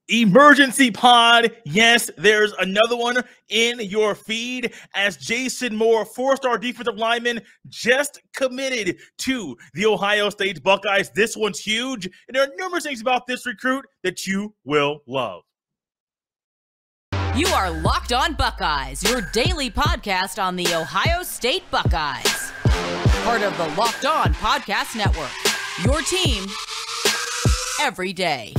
Emergency pod. Yes, there's another one in your feed as Jason Moore, four-star defensive lineman, just committed to the Ohio State Buckeyes. This one's huge, and there are numerous things about this recruit that you will love. You are Locked On Buckeyes, your daily podcast on the Ohio State Buckeyes. Part of the Locked On Podcast Network, your team every day.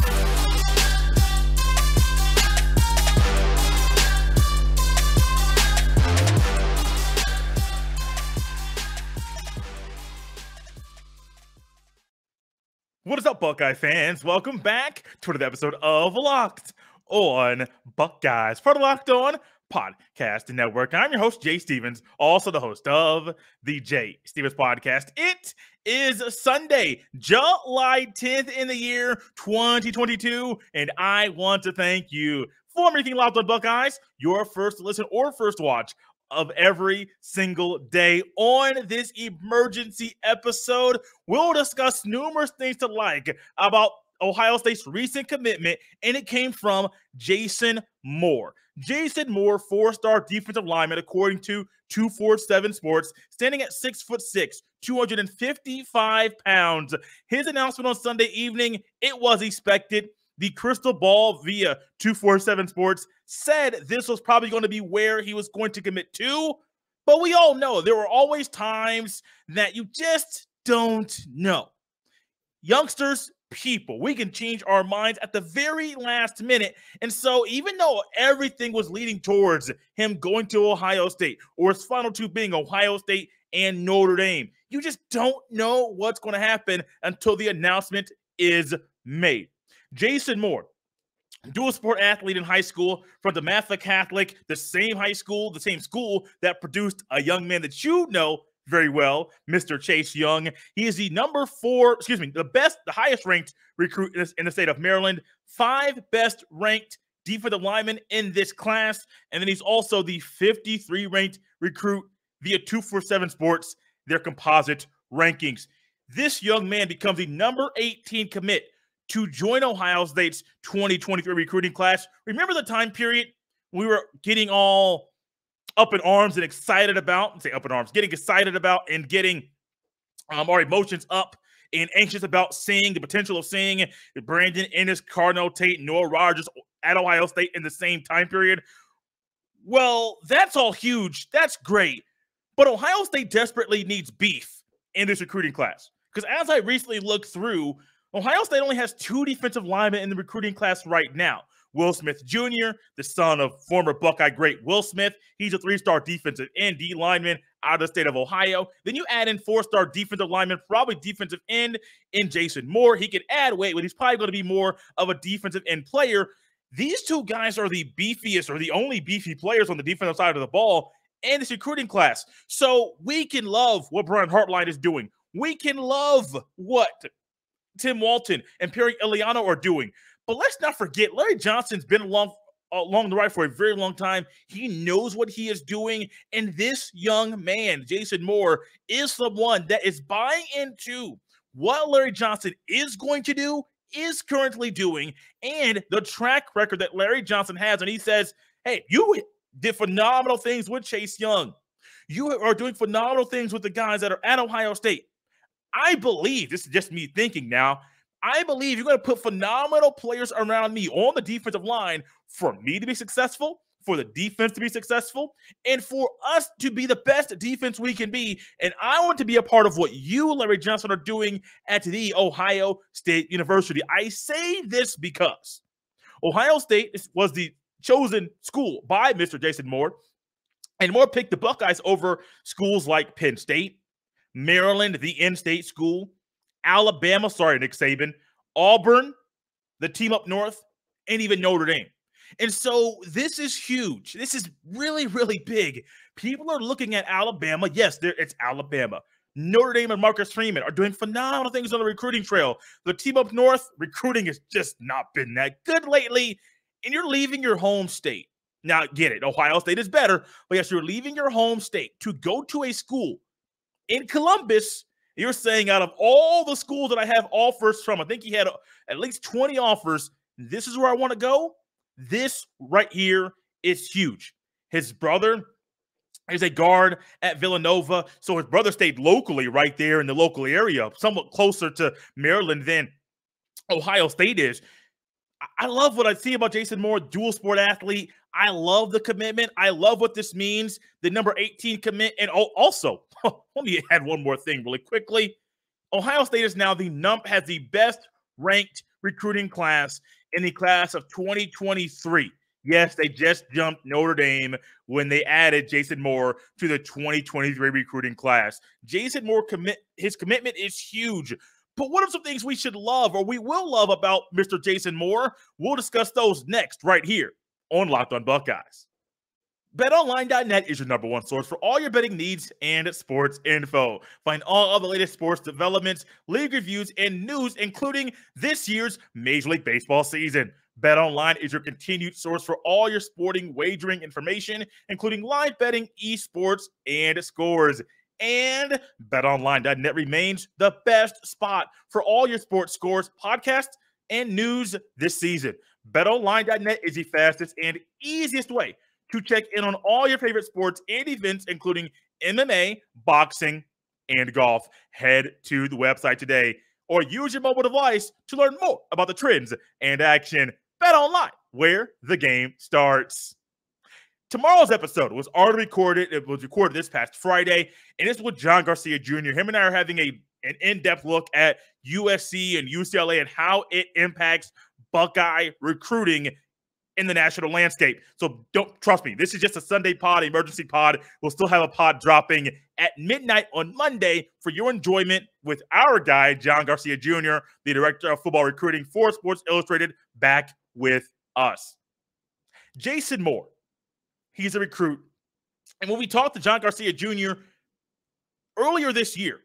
What is up, Buckeye fans? Welcome back to another episode of Locked On Buckeyes, part of Locked On Podcast Network. I'm your host, Jay Stevens, also the host of the Jay Stevens Podcast. It is Sunday, July 10th in the year 2022, and I want to thank you for making Locked On Buckeyes your first listen or first watch of every single day. On this emergency episode, we'll discuss numerous things to like about Ohio State's recent commitment, and it came from Jason Moore. Jason Moore, four-star defensive lineman, according to 247 Sports, standing at 6'6", 255 pounds. His announcement on Sunday evening, it was expected. The crystal ball via 247 Sports said this was probably going to be where he was going to commit to, but we all know there were always times that you just don't know. Youngsters, people, we can change our minds at the very last minute, and so even though everything was leading towards him going to Ohio State, or his final two being Ohio State and Notre Dame, you just don't know what's going to happen until the announcement is made. Jason Moore, dual sport athlete in high school from DeMatha Catholic, the same school that produced a young man that you know very well, Mr. Chase Young. He is the the highest ranked recruit in the state of Maryland, 5 best ranked defensive linemen in this class, and then he's also the 53 ranked recruit via 247 Sports, their composite rankings. This young man becomes the number 18 commit to join Ohio State's 2023 recruiting class. Remember the time period we were getting all up in arms and excited about, getting excited about and getting our emotions up and anxious about seeing the potential of seeing Brandon Ennis, Cardinal Tate, Noah Rogers at Ohio State in the same time period? Well, that's all huge. That's great. But Ohio State desperately needs beef in this recruiting class. Because as I recently looked through, Ohio State only has 2 defensive linemen in the recruiting class right now. Will Smith Jr., the son of former Buckeye great Will Smith. He's a 3-star defensive end, D lineman out of the state of Ohio. Then you add in 4-star defensive lineman, probably defensive end in Jason Moore. He could add weight, but he's probably going to be more of a defensive end player. These 2 guys are the beefiest or the only beefy players on the defensive side of the ball in this recruiting class. So we can love what Brian Hartline is doing. We can love what Tim Walton and Perry Eliano are doing. But let's not forget, Larry Johnson's been along the right for a very long time. He knows what he is doing. And this young man, Jason Moore, is the one that is buying into what Larry Johnson is going to do, is currently doing, and the track record that Larry Johnson has. And he says, hey, you did phenomenal things with Chase Young. You are doing phenomenal things with the guys that are at Ohio State. I believe, this is just me thinking now, I believe you're going to put phenomenal players around me on the defensive line for me to be successful, for the defense to be successful, and for us to be the best defense we can be. And I want to be a part of what you, Larry Johnson, are doing at the Ohio State University. I say this because Ohio State was the chosen school by Mr. Jason Moore, and Moore picked the Buckeyes over schools like Penn State, Maryland, the in-state school, Alabama, Nick Saban, Auburn, the team up north, and even Notre Dame. And so this is huge. This is really, really big. People are looking at Alabama. Yes, it's Alabama. Notre Dame and Marcus Freeman are doing phenomenal things on the recruiting trail. The team up north, recruiting has just not been that good lately, and you're leaving your home state. Now, get it. Ohio State is better, but yes, you're leaving your home state to go to a school in Columbus. You're saying out of all the schools that I have offers from, I think he had at least 20 offers. this is where I want to go. This right here is huge. His brother is a guard at Villanova, so his brother stayed locally right there in the local area, somewhat closer to Maryland than Ohio State is. I love what I see about Jason Moore, dual sport athlete. I love the commitment. I love what this means. The number 18 commit. And also, let me add one more thing really quickly. Ohio State is now has the best ranked recruiting class in the class of 2023. Yes, they just jumped Notre Dame when they added Jason Moore to the 2023 recruiting class. Jason Moore, his commitment is huge. But what are some things we should love or we will love about Mr. Jason Moore? We'll discuss those next right here on Locked on Buckeyes. BetOnline.net is your number one source for all your betting needs and sports info. Find all of the latest sports developments, league reviews, and news, including this year's Major League Baseball season. BetOnline is your continued source for all your sporting wagering information, including live betting, esports, and scores. And BetOnline.net remains the best spot for all your sports scores, podcasts, and news this season. BetOnline.net is the fastest and easiest way to check in on all your favorite sports and events, including MMA, boxing, and golf. Head to the website today or use your mobile device to learn more about the trends and action. BetOnline, where the game starts. Tomorrow's episode was already recorded. It was recorded this past Friday, and it's with John Garcia Jr. Him and I are having an in-depth look at USC and UCLA and how it impacts Buckeye recruiting in the national landscape. So don't trust me. This is just a Sunday pod, emergency pod. We'll still have a pod dropping at midnight on Monday for your enjoyment with our guy, John Garcia Jr., the director of football recruiting for Sports Illustrated, back with us. Jason Moore. He's a recruit. And when we talked to John Garcia Jr. earlier this year,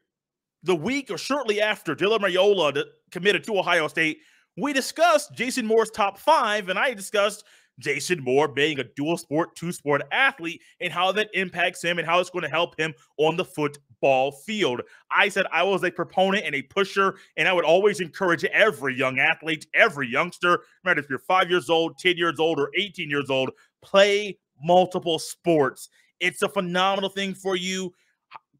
the week or shortly after Dylan Raiola committed to Ohio State, we discussed Jason Moore's top 5, and I discussed Jason Moore being a dual sport, two-sport athlete and how that impacts him and how it's going to help him on the football field. I said I was a proponent and a pusher, and I would always encourage every young athlete, every youngster, no matter if you're 5 years old, 10 years old, or 18 years old, play multiple sports. It's a phenomenal thing for you.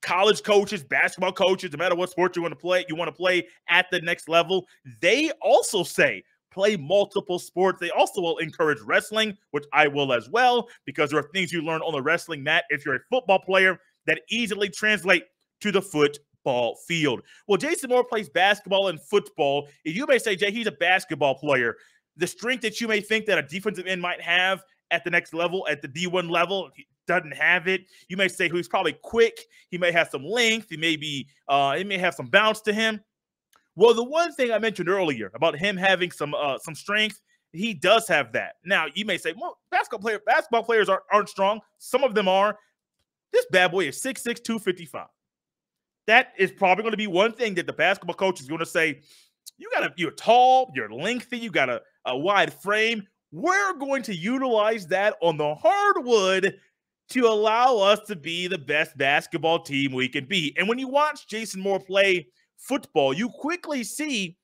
College coaches, basketball coaches, no matter what sport you want to play at the next level, they also say play multiple sports. They also will encourage wrestling, which I will as well, because there are things you learn on the wrestling mat if you're a football player that easily translate to the football field. Well, Jason Moore plays basketball and football. You may say, Jay, he's a basketball player. The strength that you may think that a defensive end might have at the next level, at the D1 level, he doesn't have it. You may say he's probably quick. He may have some length. He may have some bounce to him. Well, the one thing I mentioned earlier about him having some strength, he does have that. Now, you may say, well, basketball players aren't strong. Some of them are. This bad boy is 6'6", 255. That is probably going to be one thing that the basketball coach is going to say, you're tall, you're lengthy, you got a wide frame. We're going to utilize that on the hardwood to allow us to be the best basketball team we can be. And when you watch Jason Moore play football, you quickly see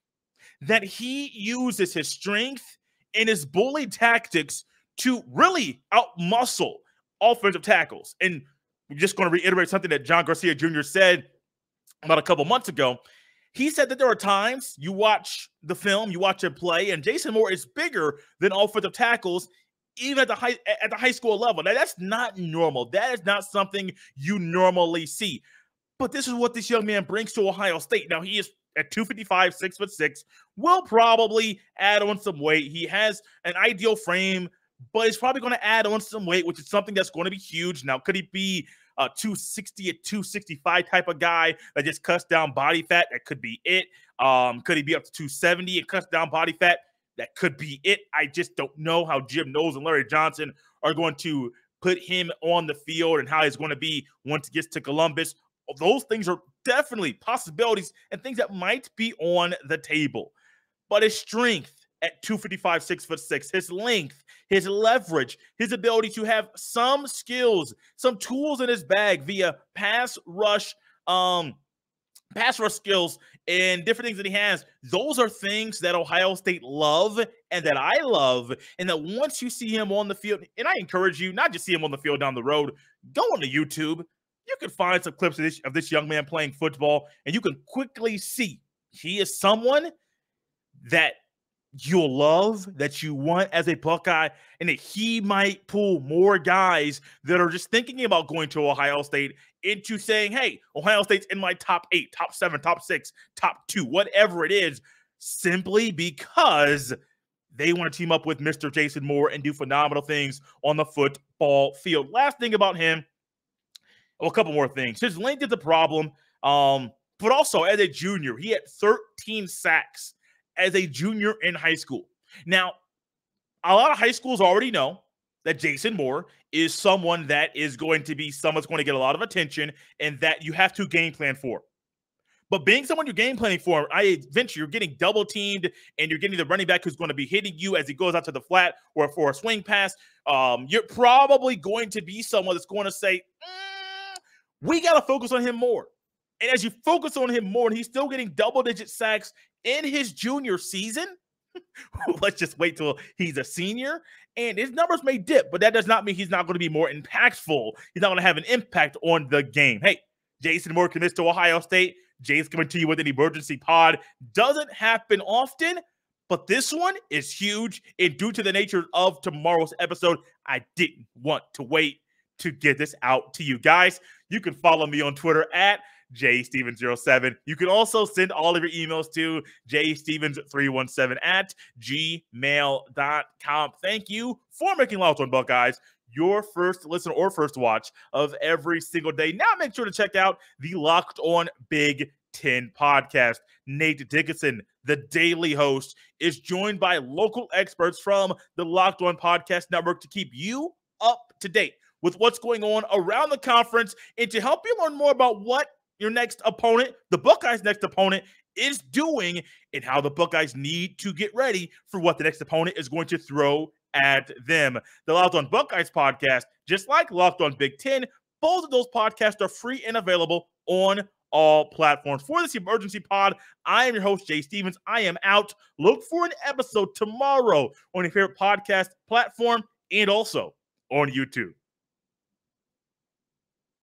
that he uses his strength and his bully tactics to really outmuscle offensive tackles. And we're just going to reiterate something that John Garcia Jr. said about a couple months ago. He said that there are times you watch the film, you watch him play, and Jason Moore is bigger than offensive tackles, even at the high school level. Now, that's not normal. That is not something you normally see. But this is what this young man brings to Ohio State. Now, he is at 255, 6'6", will probably add on some weight. He has an ideal frame, but he's probably going to add on some weight, which is something that's going to be huge. Now, could he be a 260 or 265 type of guy that just cuts down body fat? That could be it. Could he be up to 270 and cuts down body fat? That could be it. I just don't know how Jim Knowles and Larry Johnson are going to put him on the field and how he's going to be once he gets to Columbus. Those things are definitely possibilities and things that might be on the table. But his strength at 255, 6'6", his length, his leverage, his ability to have some skills, some tools in his bag via pass rush pass rush skills and different things that he has, those are things that Ohio State love and that I love. And that once you see him on the field, and I encourage you not just see him on the field down the road, go on to YouTube. You can find some clips of this young man playing football, and you can quickly see he is someone that you'll love, that you want as a Buckeye, and that he might pull more guys that are just thinking about going to Ohio State into saying, hey, Ohio State's in my top 8, top 7, top 6, top 2, whatever it is, simply because they want to team up with Mr. Jason Moore and do phenomenal things on the football field. Last thing about him, a couple more things. His length is a problem, but also as a junior, he had 13 sacks as a junior in high school. Now, a lot of high schools already know that Jason Moore is someone that is going to be someone's going to get a lot of attention and that you have to game plan for. But being someone you're game planning for, I venture you're getting double teamed and you're getting the running back who's going to be hitting you as he goes out to the flat or for a swing pass. You're probably going to be someone that's going to say, we got to focus on him more. And as you focus on him more, and he's still getting double-digit sacks in his junior season, let's just wait till he's a senior. And his numbers may dip, but that does not mean he's not going to be more impactful. He's not going to have an impact on the game. Hey, Jason Moore commits to Ohio State. Jay's coming to you with an emergency pod. Doesn't happen often, but this one is huge. And due to the nature of tomorrow's episode, I didn't want to wait to get this out to you guys. You can follow me on Twitter at jstevens07. You can also send all of your emails to jstevens317 at gmail.com. Thank you for making Locked On Buckeyes your first listen or first watch of every single day. Now make sure to check out the Locked On Big Ten podcast. Nate Dickinson, the daily host, is joined by local experts from the Locked On Podcast Network to keep you up to date with what's going on around the conference and to help you learn more about what your next opponent, the Buckeyes' next opponent, is doing and how the Buckeyes need to get ready for what the next opponent is going to throw at them. The Locked On Buckeyes podcast, just like Locked On Big Ten, both of those podcasts are free and available on all platforms. For this emergency pod, I am your host, Jay Stevens. I am out. Look for an episode tomorrow on your favorite podcast platform and also on YouTube.